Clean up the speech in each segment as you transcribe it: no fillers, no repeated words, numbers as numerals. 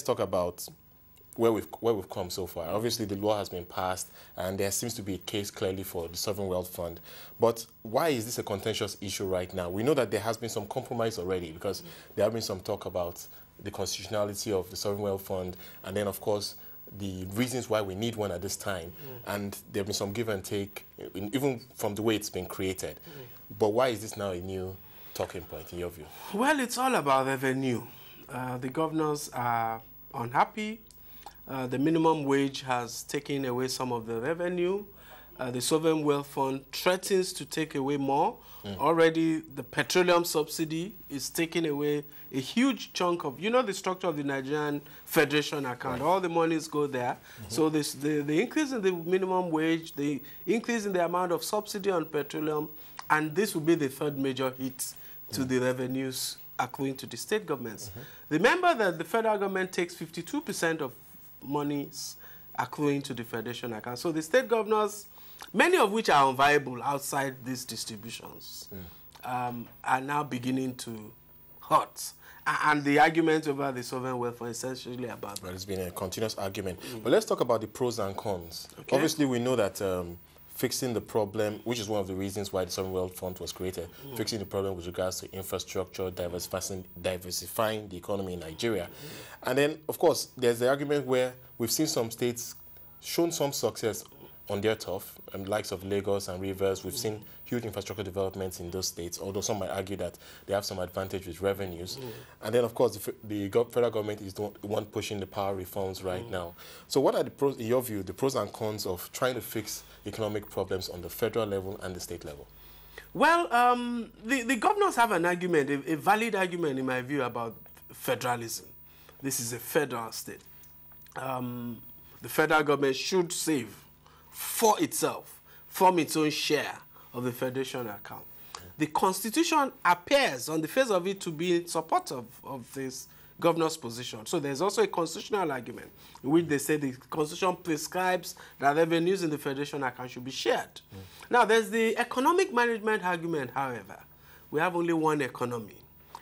talk about where we've come so far. Obviously, the law has been passed, and there seems to be a case clearly for the Sovereign Wealth Fund. But why is this a contentious issue right now? We know that there has been some compromise already, because there have been some talk about the constitutionality of the Sovereign Wealth Fund, and then, of course, the reasons why we need one at this time. And there have been some give and take, even from the way it's been created. But why is this now a new talking point, in your view? Well, it's all about revenue. The governors are unhappy. The minimum wage has taken away some of the revenue. The Sovereign Wealth Fund threatens to take away more. Already, the petroleum subsidy is taking away a huge chunk of, you know, the structure of the Nigerian Federation account. All the monies go there. So the increase in the minimum wage, the increase in the amount of subsidy on petroleum, and this will be the third major hit to the revenues accruing to the state governments. Remember that the federal government takes 52% of monies accruing to the Federation account. So the state governors, many of which are unviable outside these distributions, are now beginning to hurt. And the argument over the Sovereign Wealth Fund is essentially about that. Well, it's been a continuous argument. But let's talk about the pros and cons. Obviously, we know that fixing the problem, which is one of the reasons why the Sovereign Wealth Fund was created, fixing the problem with regards to infrastructure, diversifying the economy in Nigeria. And then, of course, there's the argument where we've seen some states shown some success on their turf, and likes of Lagos and Rivers. We've seen huge infrastructure developments in those states, although some might argue that they have some advantage with revenues. And then, of course, the federal government is the one pushing the power reforms right now. So what are the pros, in your view, the pros and cons of trying to fix economic problems on the federal level and the state level? Well, the governors have an argument, a valid argument in my view, about federalism. This is a federal state. The federal government should save for itself from its own share of the Federation account. The Constitution appears on the face of it to be in support of this governor's position. So there's also a constitutional argument in which they say the Constitution prescribes that revenues in the Federation account should be shared. Now, there's the economic management argument, however. We have only one economy.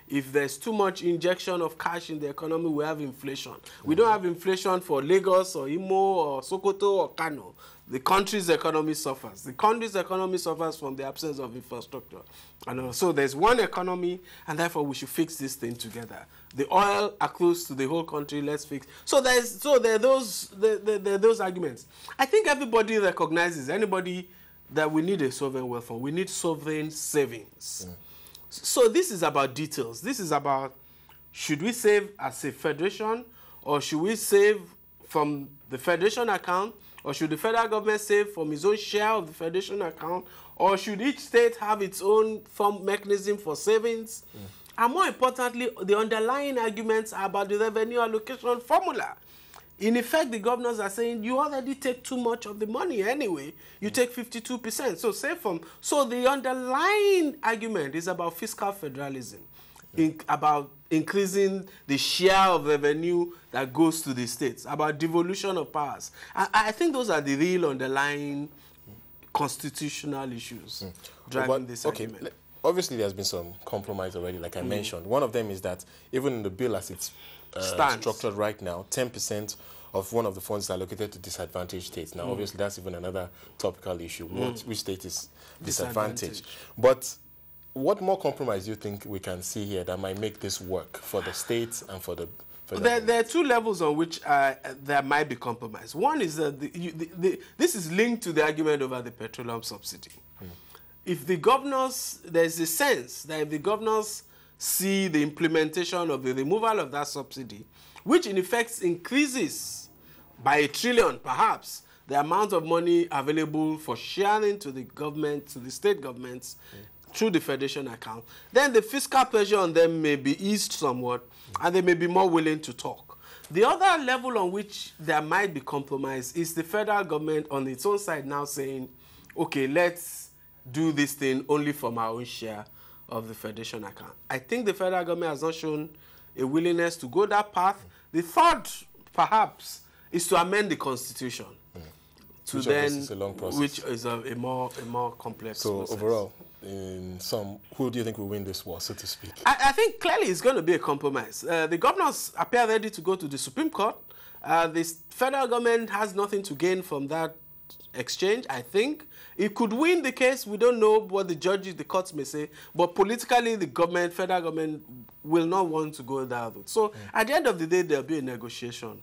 If there's too much injection of cash in the economy, we have inflation. We don't have inflation for Lagos or Imo or Sokoto or Kano. The country's economy suffers. The country's economy suffers from the absence of infrastructure. And so there's one economy, and therefore we should fix this thing together. The oil accrues to the whole country, let's fix. So there are those arguments. I think everybody recognizes, anybody, that we need a sovereign wealth fund. We need sovereign savings. So this is about details. This is about, should we save as a federation, or should we save from the federation account, or should the federal government save from its own share of the federation account, or should each state have its own mechanism for savings? And more importantly, the underlying arguments are about the revenue allocation formula. In effect, the governors are saying, you already take too much of the money anyway. You take 52%. So the underlying argument is about fiscal federalism, about increasing the share of revenue that goes to the states, about devolution of powers. I think those are the real underlying constitutional issues driving this argument. Obviously, there's been some compromise already, like I mentioned. One of them is that even in the bill as it's structured right now, 10% of one of the funds is allocated to disadvantaged states. Now, obviously, that's even another topical issue. Which state is disadvantaged? But what more compromise do you think we can see here that might make this work for the states and for the... There are two levels on which there might be compromise. One is that this is linked to the argument over the petroleum subsidy. If the governors, there's a sense that if the governors see the implementation of the removal of that subsidy, which in effect increases by $1 trillion, perhaps, the amount of money available for sharing to the government, to the state governments, through the federation account, then the fiscal pressure on them may be eased somewhat, and they may be more willing to talk. The other level on which there might be compromise is the federal government on its own side now saying, okay, let's do this thing only from our own share of the federation account. I think the federal government has not shown a willingness to go that path. The third, perhaps, is to amend the Constitution. Which is a long process. Which is a more complex process. Overall, in some, who do you think will win this war, so to speak? I think clearly it's going to be a compromise. The governors appear ready to go to the Supreme Court. The federal government has nothing to gain from that exchange, I think. It could win the case. We don't know what the judges, the courts may say. But politically, the government, federal government, will not want to go that route. So at the end of the day, there'll be a negotiation.